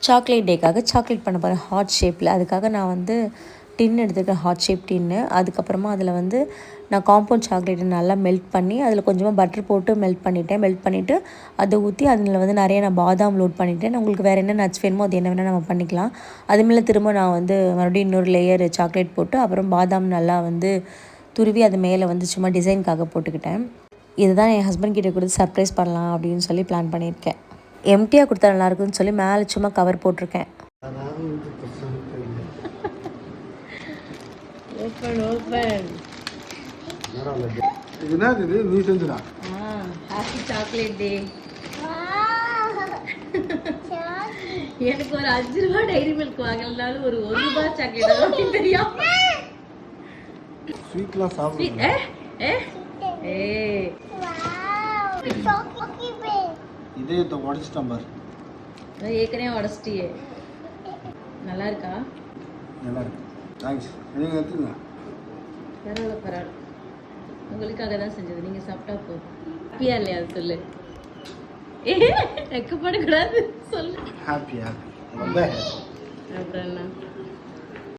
Chocolate டேக்காக chocolate பண்ண போகிறேன் heart ஷேப்பில். அதுக்காக நான் வந்து டின் எடுத்துருக்கேன், ஹார்ட் ஷேப் டின்னு. அதுக்கப்புறமா அதில் வந்து நான் காம்பவுண்ட் சாக்லேட்டை நல்லா மெல்ட் பண்ணி அதில் கொஞ்சமாக பட்டர் போட்டு மெல்ட் பண்ணிவிட்டு அதை ஊற்றி அதில் வந்து நிறைய நான் பாதாம் லோட் பண்ணிவிட்டேன். உங்களுக்கு வேறு என்ன நட்ஸ் வேணுமோ அது என்ன வேணால் நம்ம பண்ணிக்கலாம். அதுமாதிரி திரும்ப நான் வந்து மறுபடியும் இன்னொரு லேயர் சாக்லேட் போட்டு அப்புறம் பாதாம் நல்லா வந்து துருவி அது மேலே வந்து சும்மா டிசைனுக்காக போட்டுக்கிட்டேன். இதுதான் என் ஹஸ்பண்ட் கிட்டே கொடுத்து சர்ப்ரைஸ் பண்ணலாம் அப்படின்னு சொல்லி பிளான் பண்ணியிருக்கேன். எம்டியாக கொடுத்தா நல்லாயிருக்குன்னு சொல்லி மேலே சும்மா கவர் போட்டிருக்கேன். Open open. இது நீ செஞ்சுடா. Happy chocolate day. எனக்கு ஒரு 5 ரூபா டைரி மில்க் வாங்கலனாலும் ஒரு 1 ரூபா சாக்லேட் தான் தெரியும். ஸ்வீட்லாம் சாப்பிடு. இதே இத உடைச்சிட்டேன் பாரு. ஏற்கனவே உடைச்சிட்டியே. நல்லா இருக்கா? நல்லா இருக்கு. தேங்க்ஸ். நீங்க எடுத்துங்க. பரவாயில்ல. உங்களுக்காக தான் செஞ்சது, நீங்கள் சாப்பிட்டா போதும். ஹாப்பியா இல்லையா சொல்லு. வெக்கப்படக்கூடாது சொல்லு. ஹாப்பியா? ரொம்ப ஹாப்பி. அப்புறம் என்ன?